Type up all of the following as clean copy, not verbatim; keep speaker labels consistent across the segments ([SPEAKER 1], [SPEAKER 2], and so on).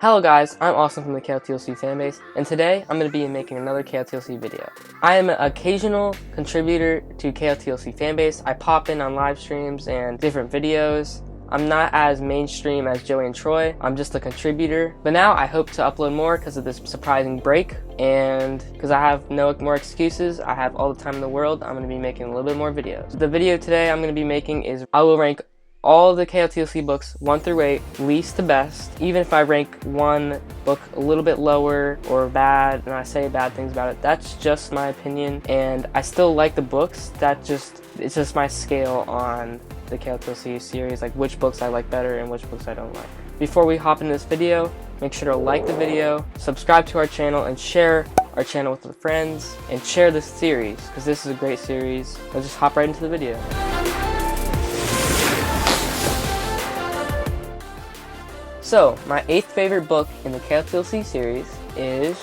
[SPEAKER 1] Hello guys, I'm Austin from the KotLC Fanbase, and today I'm going to be making another KotLC video. I am an occasional contributor to KotLC Fanbase. I pop in on live streams and different videos. I'm not as mainstream as Joey and Troy, I'm just a contributor. But now I hope to upload more because of this surprising break, and because I have no more excuses, I have all the time in the world, I'm going to be making a little bit more videos. The video today I'm going to be making is I will rank all the KotLC books 1 through 8, least to best. Even if I rank one book a little bit lower or bad and I say bad things about it, that's just my opinion, and I still like the books. It's just my scale on the KotLC series, like which books I like better and which books I don't like. Before we hop into this video, make sure to like the video, subscribe to our channel, and share our channel with your friends, and share this series because this is a great series. Let's just hop right into the video. So, my 8th favorite book in the KotLC series is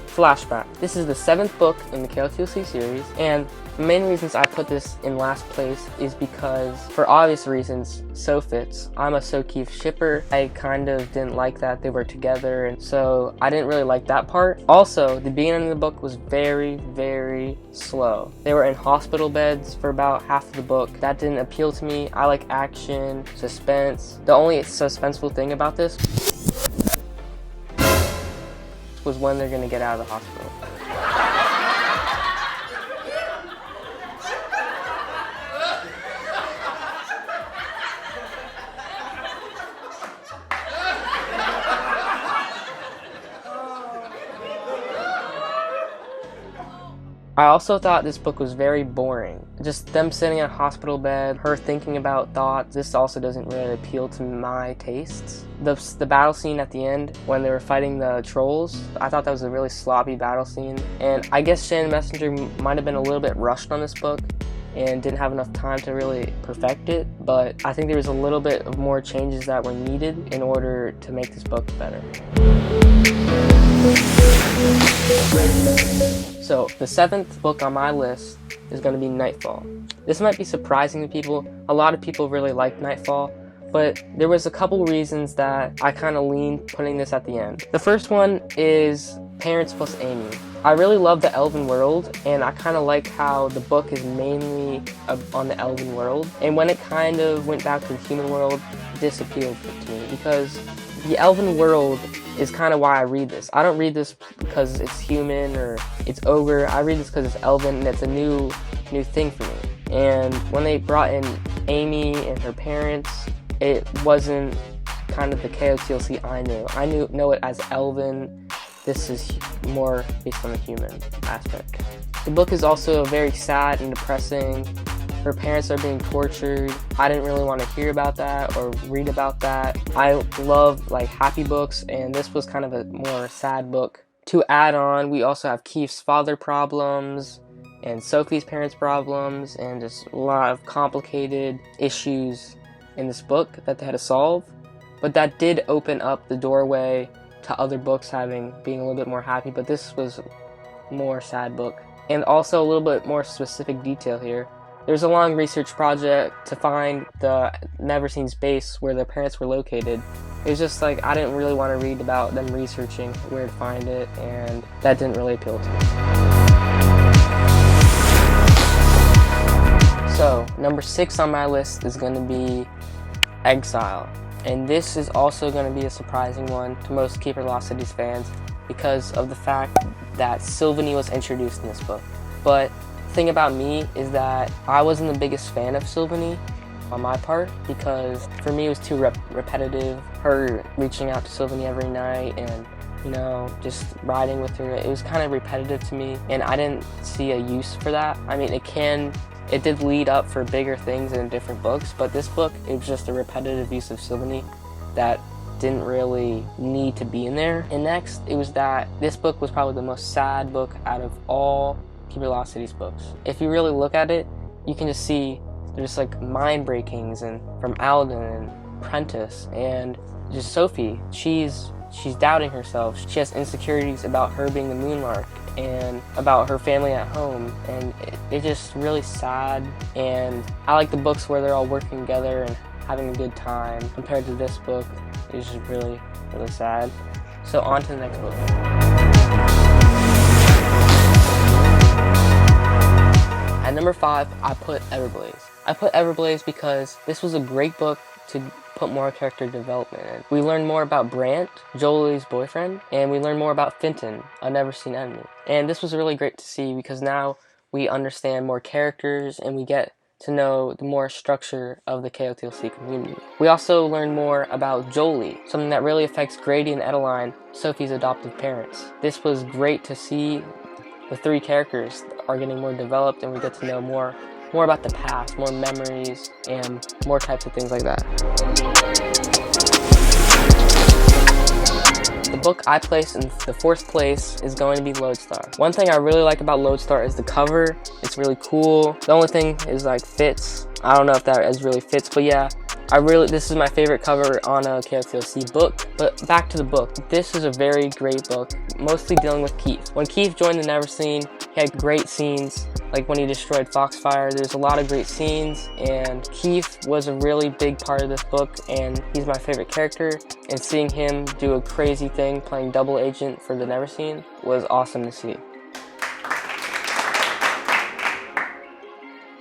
[SPEAKER 1] Flashback. This is the 7th book in the KotLC series, and the main reasons I put this in last place is because, for obvious reasons, Sophits. I'm a Sophie shipper. I kind of didn't like that they were together, and so I didn't really like that part. Also, the beginning of the book was very, very slow. They were in hospital beds for about half of the book. That didn't appeal to me. I like action, suspense. The only suspenseful thing about this was when they're gonna get out of the hospital. I also thought this book was very boring. Just them sitting in a hospital bed, her thinking about thoughts. This also doesn't really appeal to my tastes. The battle scene at the end when they were fighting the trolls, I thought that was a really sloppy battle scene. And I guess Shannon Messenger might have been a little bit rushed on this book and didn't have enough time to really perfect it, but I think there was a little bit of more changes that were needed in order to make this book better. So, the 7th book on my list is going to be Nightfall. This might be surprising to people. A lot of people really like Nightfall, but there was a couple reasons that I kind of leaned putting this at the end. The first one is Parents plus Amy. I really love the Elven world, and I kind of like how the book is mainly on the Elven world, and when it kind of went back to the human world, this appealed to me, because the Elven world is kind of why I read this. I don't read this because it's human or it's ogre. I read this because it's Elven, and it's a new thing for me. And when they brought in Amy and her parents, it wasn't kind of the KotLC I knew. I know it as Elven. This is more based on the human aspect. The book is also very sad and depressing. Her parents are being tortured. I didn't really want to hear about that or read about that. I love like happy books, and this was kind of a more sad book. To add on, we also have Keith's father problems and Sophie's parents problems, and just a lot of complicated issues in this book that they had to solve. But that did open up the doorway to other books being a little bit more happy, but this was a more sad book. And also a little bit more specific detail here. There's a long research project to find the Neverseen's base where their parents were located. It was just like, I didn't really want to read about them researching where to find it, and that didn't really appeal to me. So, number 6 on my list is going to be Exile. And this is also going to be a surprising one to most Keeper Lost Cities fans because of the fact that Sylvanie was introduced in this book. But the thing about me is that I wasn't the biggest fan of Sylvanie on my part, because for me it was too repetitive. Her reaching out to Sylvanie every night and, you know, just riding with her, it was kind of repetitive to me, and I didn't see a use for that. I mean, it did lead up for bigger things in different books, but this book, it was just a repetitive use of Sylvanie that didn't really need to be in there. And next, it was that this book was probably the most sad book out of all Keeper Lost Cities books. If you really look at it, you can just see there's like mind breakings and from Alden and Prentice, and just Sophie. She's doubting herself. She has insecurities about her being the Moonlark and about her family at home, and it's just really sad. And I like the books where they're all working together and having a good time. Compared to this book, it's just really really sad. So on to the next book. At number 5, I put Everblaze. I put Everblaze because this was a great book to put more character development in. We learned more about Brant, Jolie's boyfriend, and we learned more about Finton, a Neverseen enemy. And this was really great to see because now we understand more characters and we get to know the more structure of the KotLC community. We also learned more about Jolie, something that really affects Grady and Edeline, Sophie's adoptive parents. This was great to see. The 3 characters are getting more developed and we get to know more about the past, more memories, and more types of things like that. The book I placed in the 4th place is going to be Lodestar. One thing I really like about Lodestar is the cover. It's really cool. The only thing is like fits. I don't know if that is really fits, but yeah. This is my favorite cover on a KotLC book. But back to the book. This is a very great book, mostly dealing with Keith. When Keith joined the Neverseen, he had great scenes, like when he destroyed Foxfire. There's a lot of great scenes, and Keith was a really big part of this book, and he's my favorite character. And seeing him do a crazy thing, playing double agent for the Neverseen, was awesome to see.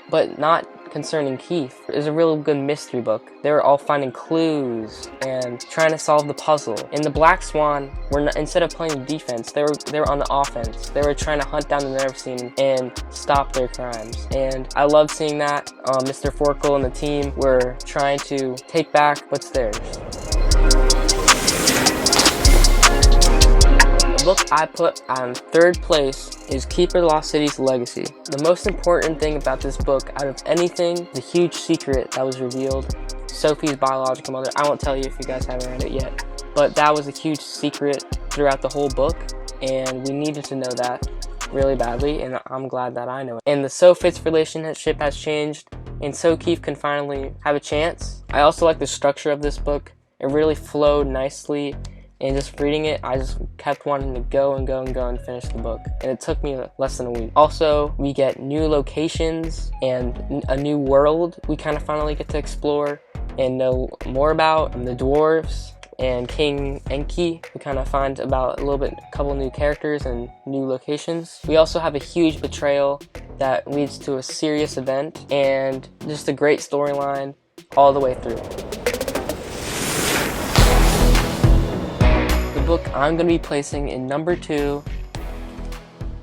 [SPEAKER 1] But not concerning Keith, is a really good mystery book. They were all finding clues and trying to solve the puzzle. In the Black Swan, instead of playing defense, they were on the offense. They were trying to hunt down the Neverseen and stop their crimes. And I love seeing that. Mr. Forkle and the team were trying to take back what's theirs. The book I put on 3rd place is Keeper of the Lost City's Legacy. The most important thing about this book, out of anything, the huge secret that was revealed, Sophie's biological mother. I won't tell you if you guys haven't read it yet, but that was a huge secret throughout the whole book, and we needed to know that really badly, and I'm glad that I know it. And the So-Fitz relationship has changed, and So Keith can finally have a chance. I also like the structure of this book. It really flowed nicely. And just reading it, I just kept wanting to go and finish the book. And it took me less than a week. Also, we get new locations and a new world we kind of finally get to explore and know more about. The dwarves and King Enki, we kind of find about a couple new characters and new locations. We also have a huge betrayal that leads to a serious event and just a great storyline all the way through. Book I'm going to be placing in number 2,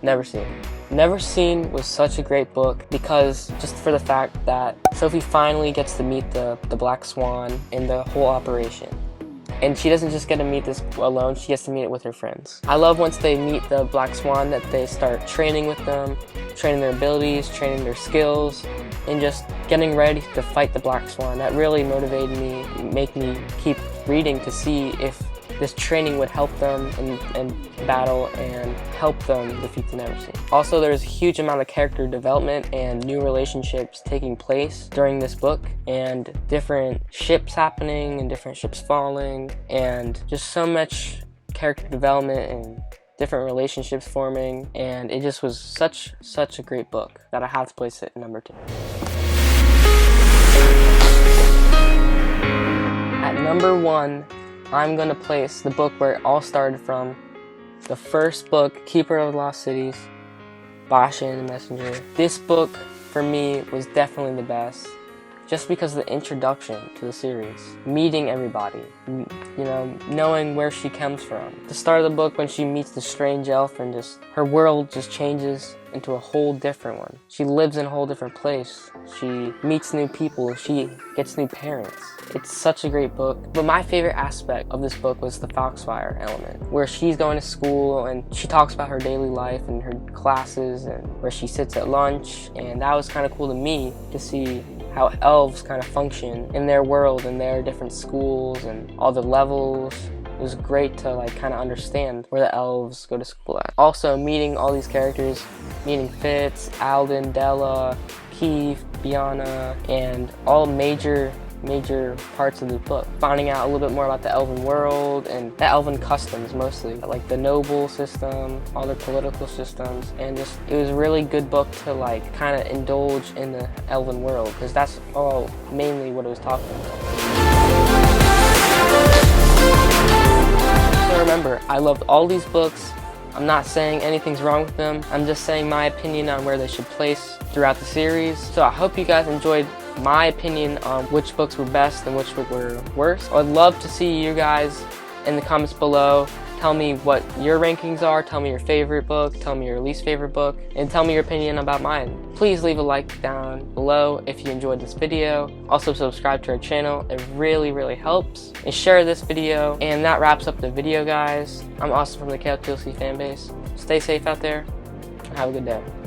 [SPEAKER 1] Neverseen. Neverseen was such a great book because just for the fact that Sophie finally gets to meet the Black Swan in the whole operation. And she doesn't just get to meet this alone, she gets to meet it with her friends. I love once they meet the Black Swan that they start training with them, training their abilities, training their skills, and just getting ready to fight the Black Swan. That really motivated me, make me keep reading to see if this training would help them in battle and help them defeat the Neverseen. Also, there's a huge amount of character development and new relationships taking place during this book, and different ships happening and different ships falling, and just so much character development and different relationships forming, and it just was such a great book that I have to place it in number 2. At number 1, I'm going to place the book where it all started from, the first book, Keeper of the Lost Cities by Shannon Messenger. This book, for me, was definitely the best, just because of the introduction to the series. Meeting everybody, knowing where she comes from. The start of the book when she meets the strange elf and just her world just changes into a whole different one. She lives in a whole different place. She meets new people. She gets new parents. It's such a great book. But my favorite aspect of this book was the Foxfire element, where she's going to school and she talks about her daily life and her classes and where she sits at lunch. And that was kind of cool to me to see how elves kind of function in their world and their different schools and all the levels. It was great to kind of understand where the elves go to school at. Also, meeting all these characters, meeting Fitz, Alden, Della, Keith, Biana, and all major parts of the book. Finding out a little bit more about the elven world and the elven customs mostly, like the noble system, all their political systems, and just it was a really good book to kind of indulge in the elven world, because that's all mainly what it was talking about. remember, I loved all these books. I'm not saying anything's wrong with them. I'm just saying my opinion on where they should place throughout the series. So I hope you guys enjoyed my opinion on which books were best and which were worst. I'd love to see you guys in the comments below. Tell me what your rankings are, tell me your favorite book, tell me your least favorite book, and tell me your opinion about mine. Please leave a like down below if you enjoyed this video. Also subscribe to our channel, it really helps. And share this video. And that wraps up the video, guys. I'm Austin from the KotLC fanbase. Stay safe out there, and have a good day.